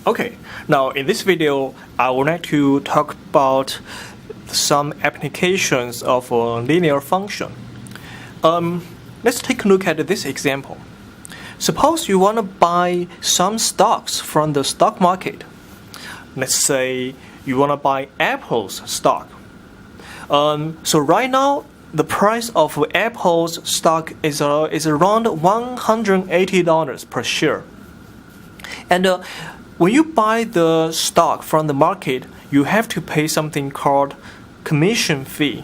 Okay, now in this video, I would like to talk about some applications of a linear function. Let's take a look at this example. Suppose you want to buy some stocks from the stock market. Let's say you want to buy Apple's stock. So right now, the price of Apple's stock is around $180 per share. And when you buy the stock from the market, you have to pay something called commission fee.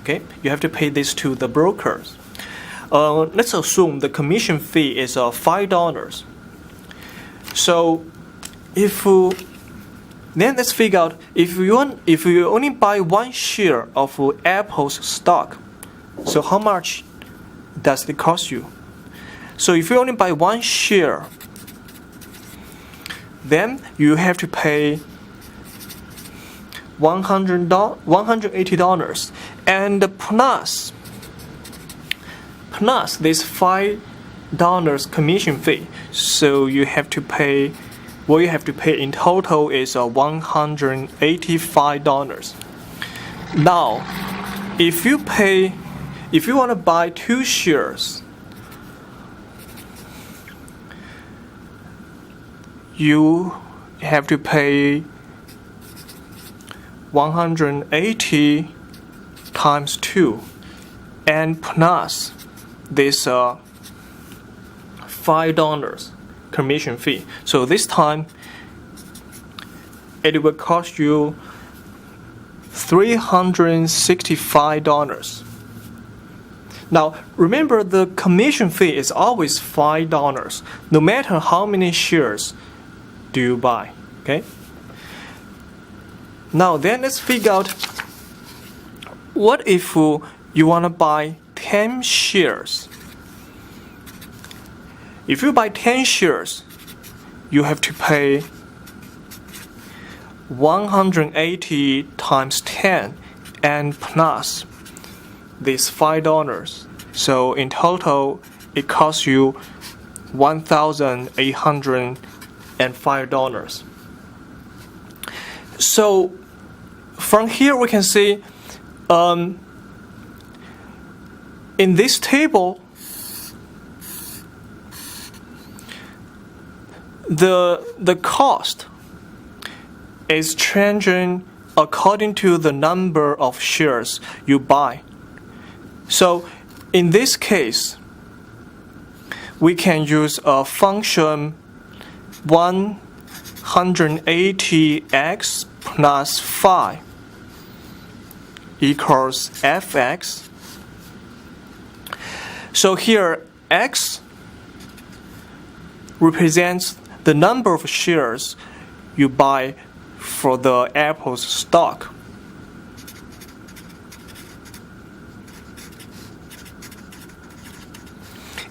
Okay, you have to pay this to the brokers. Let's assume the commission fee is $5. So, then let's figure out if you only buy one share of Apple's stock, so how much does it cost you? So if you only buy one share, then you have to pay $180 and plus this $5 commission fee. So you have to pay. What you have to pay in total is $185. Now, if you want to buy two shares, you have to pay 180 times 2 and plus this $5 commission fee. So this time it will cost you $365. Now remember, the commission fee is always $5 no matter how many shares do you buy. Okay, now then let's figure out, what if you want to buy 10 shares? If you buy 10 shares, you have to pay 180 times 10 and plus this $5. So in total, it costs you $1,805. So from here we can see, in this table, the cost is changing according to the number of shares you buy. So in this case, we can use a function 180x plus 5 equals fx. So here x represents the number of shares you buy for the Apple's stock.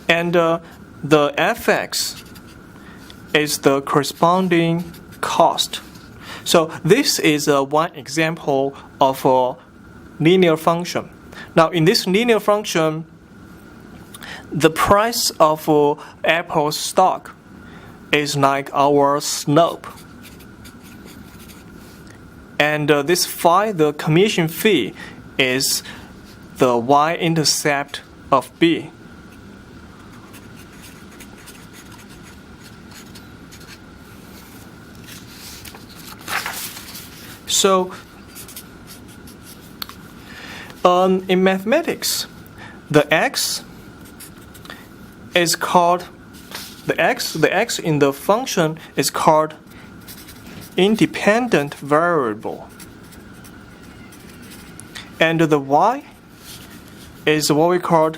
And the fx is the corresponding cost. So this is one example of a linear function. Now in this linear function, the price of Apple's stock is like our slope. And this phi, the commission fee, is the y-intercept of B. So in mathematics, the x is called the x in the function is called independent variable, and the y is what we call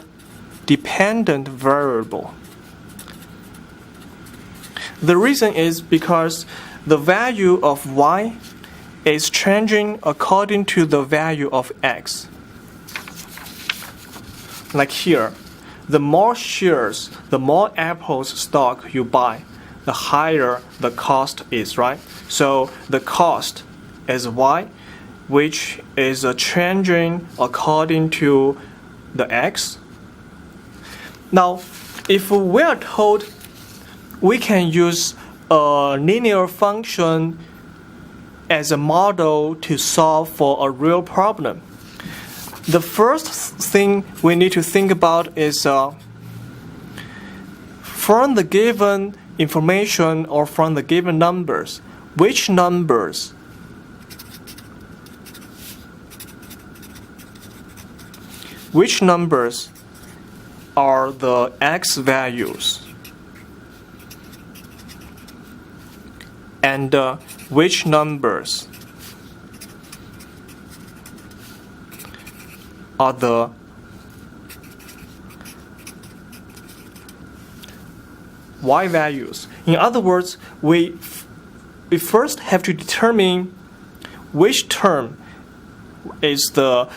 dependent variable. The reason is because the value of y is changing according to the value of x. Like here, the more shares, the more Apple's stock you buy, the higher the cost is, right? So the cost is y, which is changing according to the x. Now, if we are told we can use a linear function as a model to solve for a real problem, the first thing we need to think about is from the given information or from the given numbers, which numbers are the x values, and which numbers are the y values. In other words, we first have to determine which term is the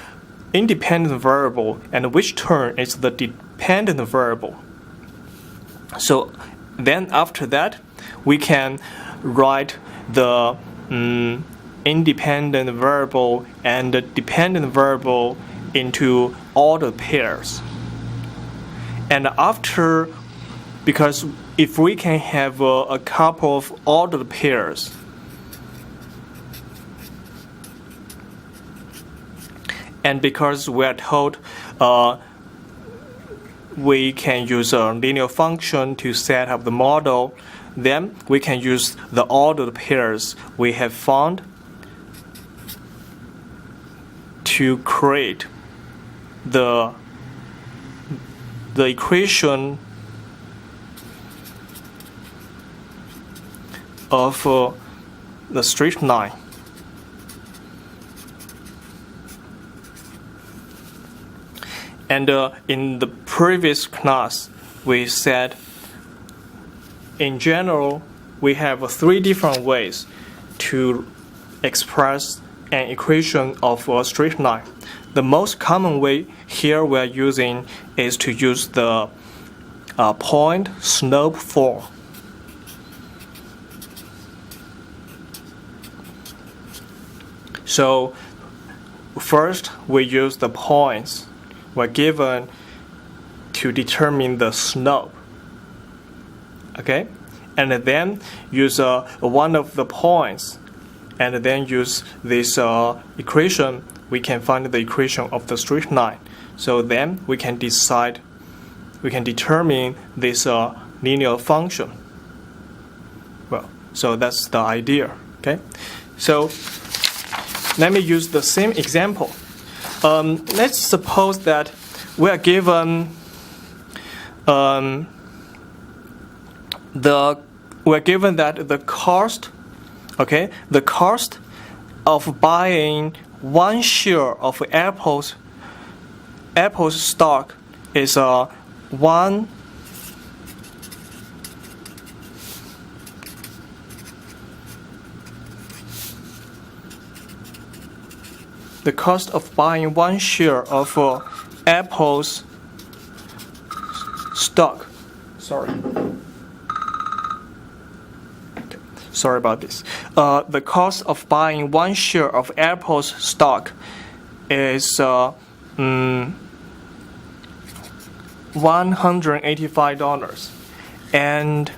independent variable and which term is the dependent variable. So then after that, we can write the independent variable and the dependent variable into ordered pairs. And after, because if we can have a couple of ordered pairs, and because we are told we can use a linear function to set up the model, then we can use the ordered pairs we have found to create the equation of the straight line. And in the previous class, we said in general we have three different ways to express an equation of a straight line. The most common way here we are using is to use the point slope form. So first we use the points we're given to determine the slope. Okay? And then use one of the points, and then use this equation. We can find the equation of the straight line. So then we can determine this linear function. Well, so that's the idea. Okay? So let me use the same example. Let's suppose that we are given the cost, okay, the cost of buying one share of Apple's stock is one. The cost of buying one share of Apple's stock. Sorry about this. The cost of buying one share of Apple's stock is $185, and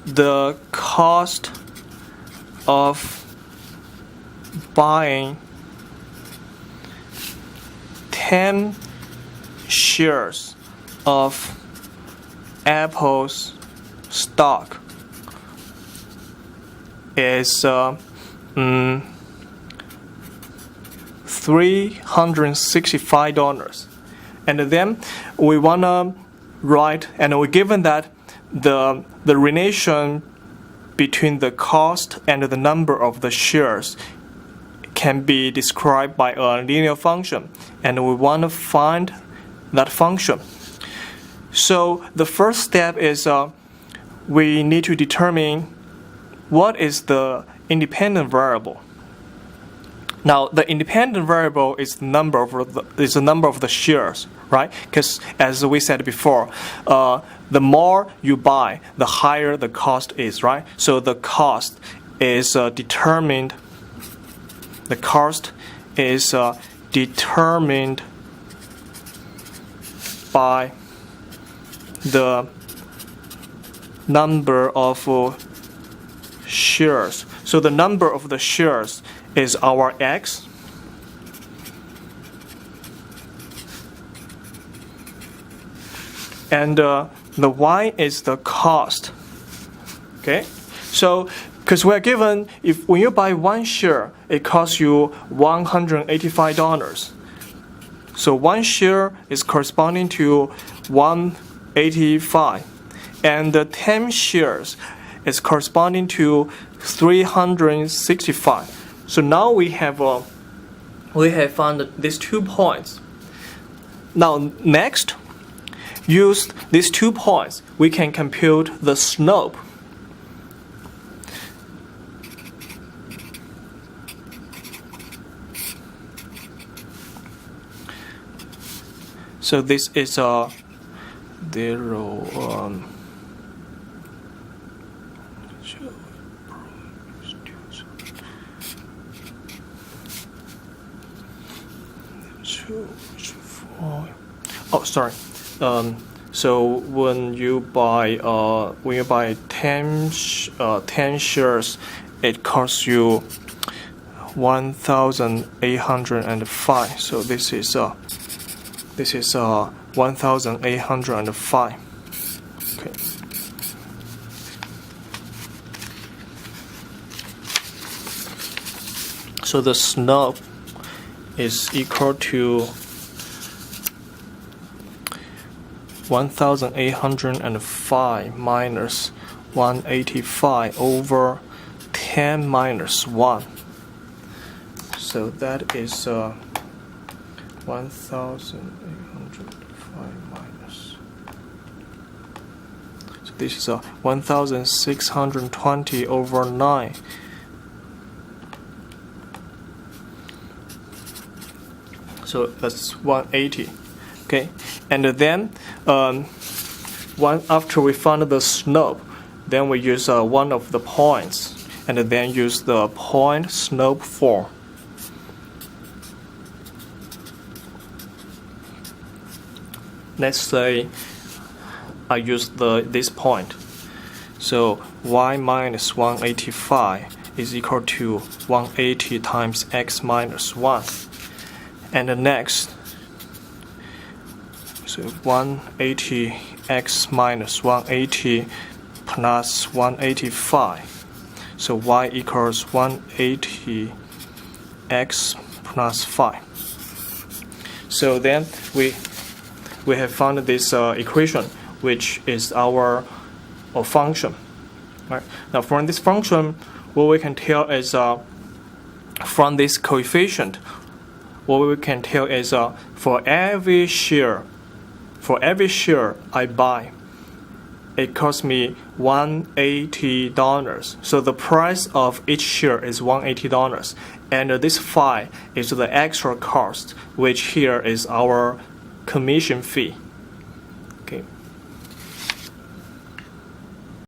the cost of buying 10 shares of Apple's stock is $365. And then we want to write, and we're given that the relation between the cost and the number of the shares can be described by a linear function, and we want to find that function. So the first step is we need to determine what is the independent variable. Now, the independent variable is the number of the shares, right? Because as we said before, the more you buy, the higher the cost is, right? So the cost is determined. The cost is determined by the number of shares. So the number of the shares is our X. And the Y is the cost. Okay? So, because we're given, when you buy one share, it costs you $185. So one share is corresponding to 185, and the 10 shares is corresponding to 365. So now we have found these 2 points. Now next, use these 2 points, we can compute the slope. So this is a 0. Oh, sorry. So when you buy 10 shares, it costs you 1,805. So this is 1,805. Okay. So the slope is equal to 1,805 minus 185 over 10 minus 1. So that is 1,805 minus. So this is 1,620 over 9. So that's 180. Okay, and then after we found the slope, then we use one of the points, and then use the point slope form. Let's say I use this point. So y minus 185 is equal to 180 times x minus 1. And the next, so 180x minus 180 plus 185. So y equals 180x plus 5. So then we have found this equation, which is our function. Right. Now from this function, what we can tell is from this coefficient, what we can tell is for every share I buy, it costs me $180. So the price of each share is $180, and this phi is the extra cost, which here is our commission fee.